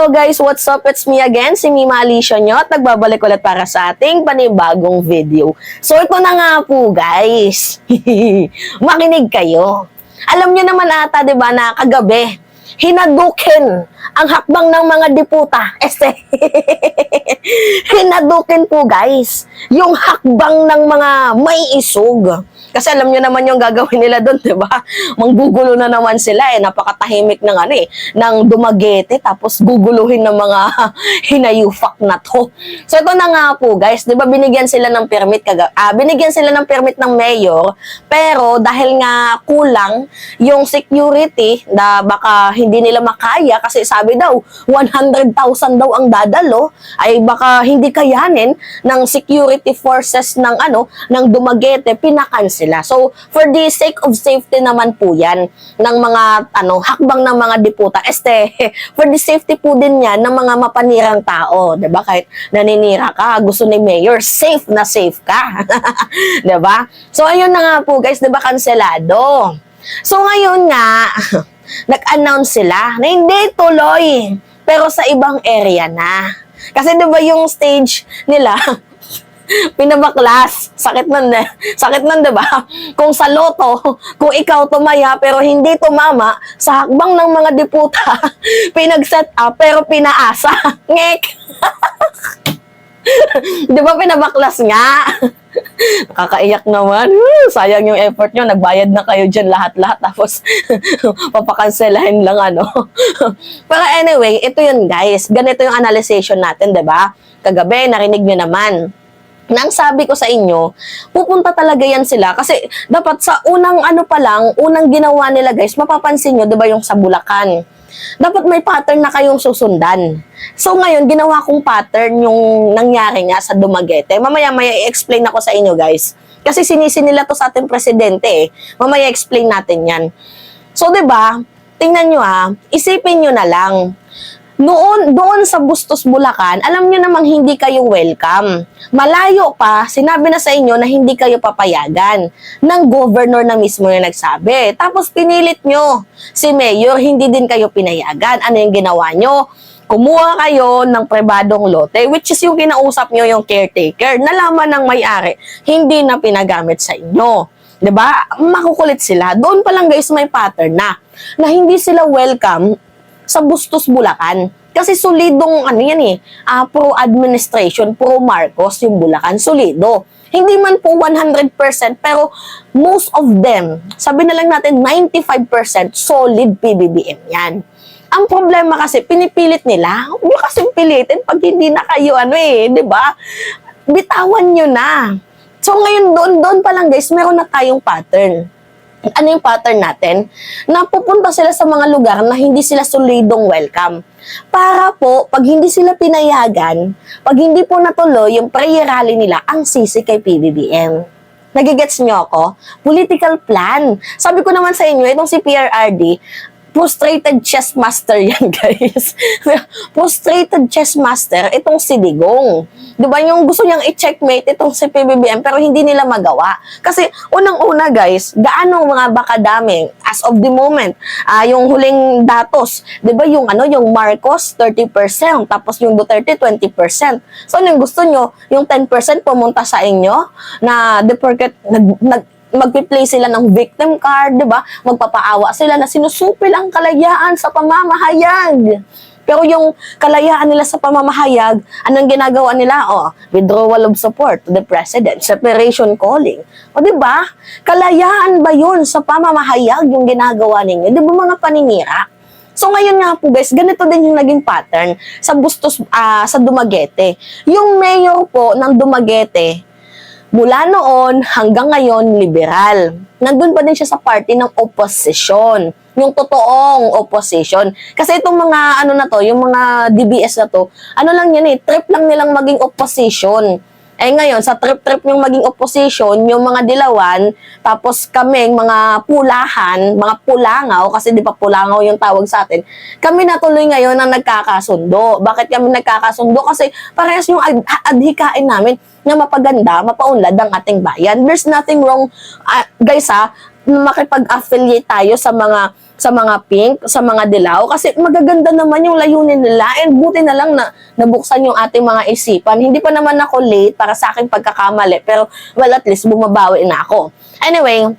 Hello guys, what's up? It's me again, si Mima Alicia nyo at nagbabalik ulit para sa ating panibagong video. So ito na nga po guys, makinig kayo. Alam nyo naman ata, di ba, na kagabi, hinadukin ang hakbang ng mga diputa. Hinadukin po guys, yung hakbang ng mga may isog. Kasi alam nyo naman yung gagawin nila doon, di ba? Manggugulo na naman sila napakatahimik ng ng Dumaguete, tapos guguluhin ng mga hinayufak na to. So ito na nga po guys, di ba binigyan sila ng permit binigyan sila ng permit ng mayor, pero dahil nga kulang yung security na baka hindi nila makaya kasi sabi daw 100,000 daw ang dadalo, ay baka hindi kayanin ng security forces ng ng Dumaguete, pinakans sila. So, for the sake of safety naman po yan ng mga hakbang ng mga diputa. For the safety po din yan ng mga mapanirang tao, 'di ba? Kahit naninira ka, gusto ni mayor, safe na safe ka. 'Di ba? So, ayun na nga po, guys, 'di ba, kanselado. So, ngayon nga nag-announce sila na hindi tuloy, pero sa ibang area na. Kasi 'di ba yung stage nila pinabaklas. Sakit nun, diba? Kung sa loto, kung ikaw tumaya pero hindi tumama, sa hakbang ng mga diputa, pinag-set up pero pinaasa. Ngek! Diba pinabaklas nga? Nakakaiyak naman. Sayang yung effort nyo. Nagbayad na kayo dyan lahat-lahat. Tapos, papakanselahin lang Pero anyway, ito yun guys. Ganito yung analyzation natin, diba? Kagabi, narinig nyo naman. Nang sabi ko sa inyo, pupunta talaga yan sila kasi dapat sa unang unang ginawa nila guys, mapapansin nyo, 'di ba, yung sa Bulacan. Dapat may pattern na kayong susundan. So ngayon, ginawa kong pattern yung nangyari nga sa Dumaguete. Mamaya i-explain ako sa inyo guys. Kasi sinisi nila to sa ating presidente Mamaya explain natin yan. So 'di ba, tingnan nyo isipin nyo na lang. Doon sa Bustos, Bulacan, alam nyo namang hindi kayo welcome. Malayo pa, sinabi na sa inyo na hindi kayo papayagan. Ng governor na mismo yung nagsabi. Tapos pinilit nyo si mayor, hindi din kayo pinayagan. Ano yung ginawa nyo? Kumuha kayo ng pribadong lote, which is yung kinausap nyo yung caretaker. Nalaman ng may-ari, hindi na pinagamit sa inyo. 'Di ba? Makukulit sila. Doon pa lang guys may pattern na hindi sila welcome sa Bustos, Bulacan. Kasi solidong pro-administration, pro-Marcos yung Bulacan, solido. Hindi man po 100%, pero most of them, sabi na lang natin 95% solid PBBM yan. Ang problema kasi, pinipilit nila. Huwag nyo kasing pilitin pag hindi na kayo di ba? Bitawan nyo na. So ngayon, doon pa lang guys, meron na tayong pattern. Ano yung pattern natin? Napupunta sila sa mga lugar na hindi sila solidong welcome. Para po, pag hindi sila pinayagan, pag hindi po natuloy yung prayer rally nila, ang sisi kay PBBM. Nagigets nyo ako? Political plan. Sabi ko naman sa inyo, itong si PRRD, frustrated chess master yan, guys. Frustrated chess master, itong si Digong. Diba, yung gusto niyang i-checkmate itong si PBBM, pero hindi nila magawa. Kasi, unang-una, guys, gaano mga bakadami, as of the moment, yung huling datos, diba, yung Marcos, 30%, tapos yung Duterte, 20%. So, yung gusto nyo, yung 10% pumunta sa inyo, na the porket, magpi-play sila ng victim card, 'di ba? Magpapaawa sila na sinusupil ang kalayaan sa pamamahayag. Pero yung kalayaan nila sa pamamahayag, anong ginagawa nila? Withdrawal of support to the president, separation calling. 'Di ba? Kalayaan ba 'yun sa pamamahayag yung ginagawa ninyo? 'Di ba mga paninira? So ngayon nga po guys, ganito din yung naging pattern sa Bustos, sa Dumaguete. Yung mayor po ng Dumaguete, mula noon hanggang ngayon, liberal. Nandun pa din siya sa party ng opposition. Yung totoong opposition. Kasi itong mga yung mga DBS na to, lang yan trip lang nilang maging opposition. Ngayon, sa trip-trip yung maging opposition, yung mga dilawan, tapos kaming mga pulahan, mga pulangaw, kasi di pa pulangaw yung tawag sa atin, kami natuloy ngayon ang nagkakasundo. Bakit kami nagkakasundo? Kasi parehas yung adhikain namin na mapaganda, mapaunlad ang ating bayan. There's nothing wrong, guys makipag-affiliate tayo sa mga sa mga pink, sa mga dilaw, kasi magaganda naman yung layunin nila, and buti na lang na nabuksan yung ating mga isipan. Hindi pa naman ako late para sa aking pagkakamali, pero well, at least bumabawi na ako. Anyway,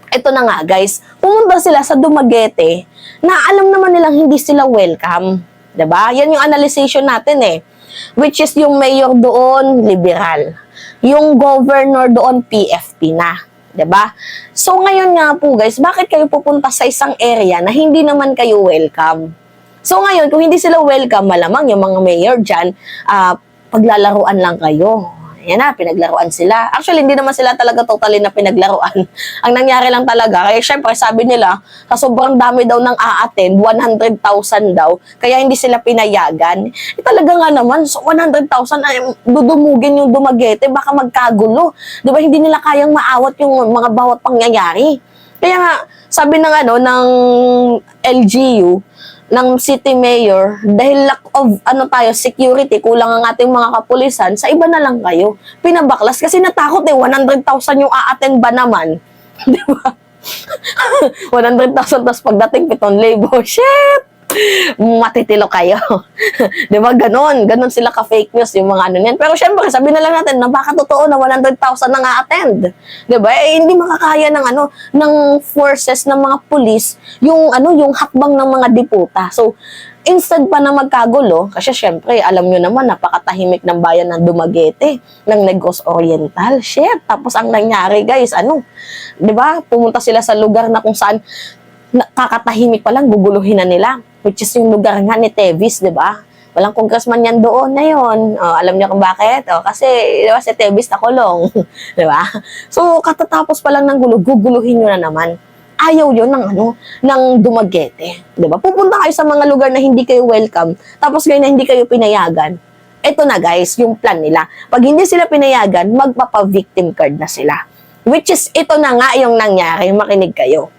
ito na nga guys, pumunta sila sa Dumaguete na alam naman nilang hindi sila welcome. 'Di ba? Yan yung analyzation natin eh. Which is yung mayor doon, liberal. Yung governor doon, PFP na. 'Di ba? So ngayon nga po guys, bakit kayo pupunta sa isang area na hindi naman kayo welcome? So ngayon, kung hindi sila welcome, malamang yung mga mayor dyan, paglalaruan lang kayo. Yan na, pinaglaruan sila. Actually, hindi naman sila talaga totally na pinaglaruan. Ang nangyari lang talaga, kaya syempre sabi nila, sa sobrang dami daw ng a-attend, 100,000 daw, kaya hindi sila pinayagan. Talaga nga naman, so 100,000 ay dudumugin yung Dumaguete, baka magkagulo. Di ba, hindi nila kayang maawat yung mga bawat pangyayari. Kaya nga, sabi ng LGU, ng city mayor, dahil lack of security, kulang ang ating mga kapulisan, sa iba na lang kayo. Pinabaklas kasi natakot 100,000 yung a-attend ba naman? Di ba? 100,000 tapos pagdating 7,000, shit! Matitilo kayo. Di ba? Ganon sila ka-fake news yung mga niyan. Pero syempre, sabi na lang natin na baka totoo na 100,000 nang a-attend. Di ba? Hindi makakaya ng forces ng mga pulis yung hakbang ng mga diputa. So, instead pa na magkagulo, kasi syempre, alam nyo naman, napakatahimik ng bayan ng Dumaguete, ng Negros Oriental. Shit! Tapos ang nangyari, guys, di ba? Pumunta sila sa lugar na kung saan kakatahimik pa lang, guguluhin na nila. Which is yung lugar nga ni Tevis, di ba? Walang congressman yan doon na yun. Alam niyo kung bakit? Kasi, di ba, si Tevis nakulong. Di ba? So, katatapos pa lang ng gulo, guguluhin nyo na naman. Ayaw yun ng Dumaguete. Di ba? Pupunta kayo sa mga lugar na hindi kayo welcome, tapos ngayon na hindi kayo pinayagan. Ito na guys, yung plan nila. Pag hindi sila pinayagan, magpapa-victim card na sila. Which is, ito na nga yung nangyari. Makinig kayo.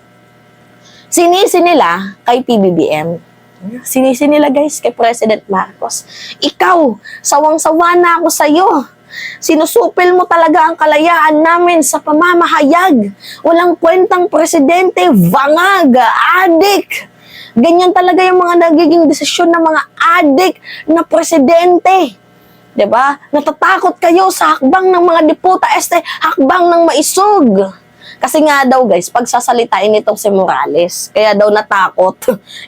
Sinisi nila kay PBBM. Sinisi nila guys kay President Marcos. Ikaw, sawang-sawa na ako sa'yo. Sinusupil mo talaga ang kalayaan namin sa pamamahayag. Walang kwentang presidente, vangag, adik. Ganyan talaga yung mga nagiging desisyon ng mga adik na presidente. 'Di ba? Natatakot kayo sa hakbang ng mga diputa, hakbang ng maisog. Kasi nga daw guys, pagsasalitain itong si Morales, kaya daw natakot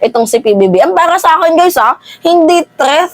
itong si PBBM. Para sa akin guys hindi threat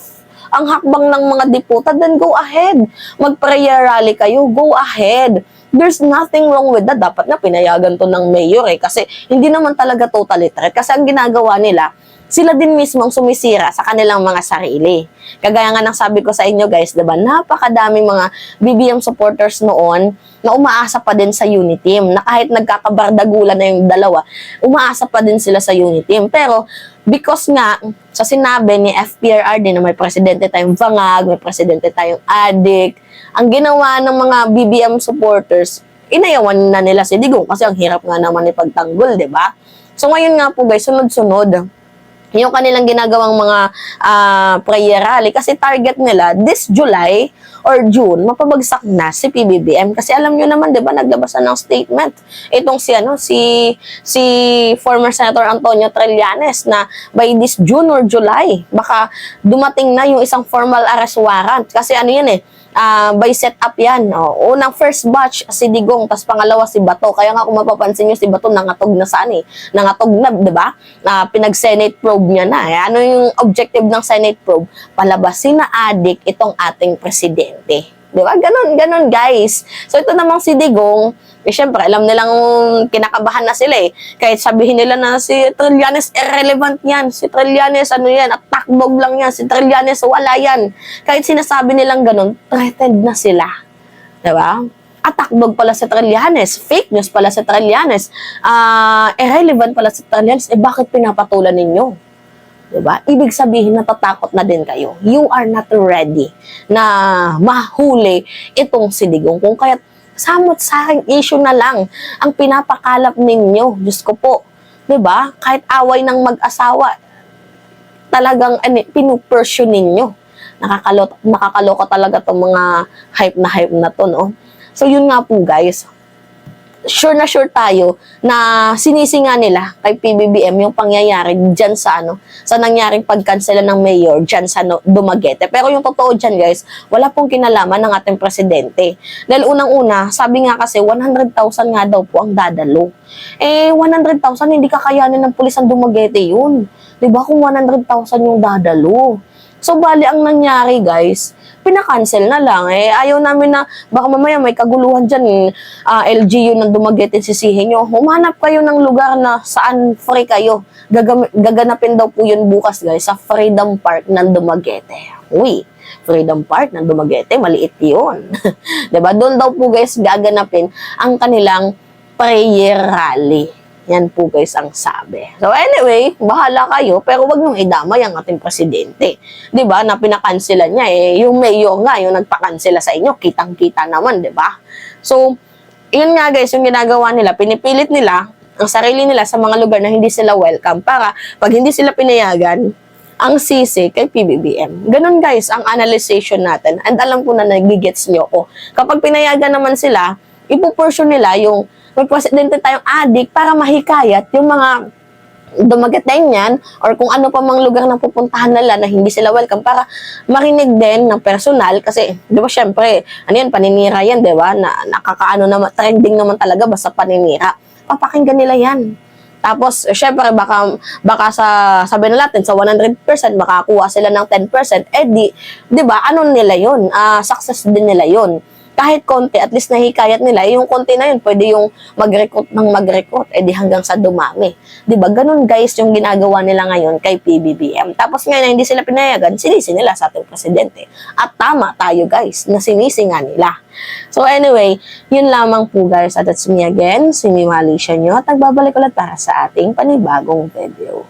ang hakbang ng mga diputa, then go ahead. Mag-prayer rally kayo, go ahead. There's nothing wrong with that. Dapat na pinayagan to ng mayor kasi hindi naman talaga totally threat. Kasi ang ginagawa nila, sila din mismo ang sumisira sa kanilang mga sarili. Kagaya nga ng sabi ko sa inyo guys, diba, napakadaming mga BBM supporters noon na umaasa pa din sa Uniteam, na kahit nagkakabardagulan na yung dalawa, umaasa pa din sila sa Uniteam. Pero because nga, sa sinabi ni FPRRD na may presidente tayong vangag, may presidente tayong adik, ang ginawa ng mga BBM supporters, inayawan na nila si Digong kasi ang hirap nga naman ipagtanggol, diba? So ngayon nga po guys, sunod-sunod, yung kanilang ginagawang mga prayer rally kasi target nila this July or June mapabagsak na si PBBM kasi alam nyo naman 'di ba naglabas na ng statement itong si former Senator Antonio Trillanes na by this June or July baka dumating na yung isang formal arrest warrant kasi yan by set up yan. Unang first batch si Digong, tas pangalawa si Bato. Kaya nga kung mapapansin nyo si Bato nangatog na saan nangatog na, 'di ba? Pinag-Senate probe niya na. Ano yung objective ng Senate probe? Palabasin na adik itong ating presidente. 'Di ba? Ganon guys. So ito namang si Digong, syempre alam nilang kinakabahan na sila Kahit sabihin nila na si Trillanes irrelevant yan. Si Trillanes yan, attackdog lang yan. Si Trillanes wala yan. Kahit sinasabi nilang ganon, threatened na sila. 'Di ba? Attackdog pala si Trillanes, fake news pala si Trillanes, irrelevant pala si Trillanes, bakit pinapatulan ninyo? Diba? Ibig sabihin, natatakot na din kayo. You are not ready na mahuli itong si Digong. Kung kaya samot-saring issue na lang ang pinapakalap ninyo. Diyos ko po. Diba? Kahit away ng mag-asawa, talagang pinupursue ninyo. Nakakaloka talaga itong mga hype na to, no? So, yun nga po, guys. sure na sure tayo na sinisi nga nila kay PBBM yung pangyayari dyan sa sa nangyaring pagkansela ng mayor dyan sa Dumaguete. Pero yung totoo dyan guys, wala pong kinalaman ng ating presidente. Dahil unang-una, sabi nga kasi 100,000 nga daw po ang dadalo. 100,000 hindi kakayanin ng pulis ang Dumaguete yun. 'Di ba kung 100,000 yung dadalo? So, bali ang nangyari guys, pinakancel na lang. Ayaw namin na, baka mamaya may kaguluhan dyan, LGU ng Dumaguete sisihin nyo. Humanap kayo ng lugar na saan free kayo. Gaganapin daw po yun bukas guys, sa Freedom Park ng Dumaguete. Uy, Freedom Park ng Dumaguete, maliit yun. Diba? Doon daw po guys gaganapin ang kanilang prayer rally. Yan po guys ang sabi. So anyway, bahala kayo, pero wag niyong idamay ang ating presidente. 'Di ba? Na pinakansela niya yung mayor nga yung nagpakansela sa inyo, kitang-kita naman, 'di ba? So, yun nga guys, yung ginagawa nila, pinipilit nila ang sarili nila sa mga lugar na hindi sila welcome para pag hindi sila pinayagan, ang sisi kay PBBM. Ganun guys ang analyzation natin. And alam ko na nagigets niyo ko. Kapag pinayagan naman sila, ipupursue nila yung may presidente tayong adik para mahikayat yung mga Dumagueteñan or kung ano pa mang lugar na pupuntahan nila na hindi sila welcome para marinig din ng personal kasi, di ba, syempre, paninira yan, di ba, na nakakaano naman, trending naman talaga basta paninira. Papakinggan nila yan. Tapos, syempre, baka sabi na natin, sa 100%, makakuha sila ng 10%, di ba, nila yun, success din nila yun. Kahit konti, at least nahikayat nila, yung konti na yun, pwede yung mag-recruit ng mag-recruit, hanggang sa dumami. Diba? Ganun guys yung ginagawa nila ngayon kay PBBM. Tapos ngayon na hindi sila pinayagan, sinisi nila sa ating presidente. At tama tayo guys, na sinisi nga nila. So anyway, yun lamang po guys. At that's me again, si Mimalisha nyo. At nagbabalik ulit para sa ating panibagong video.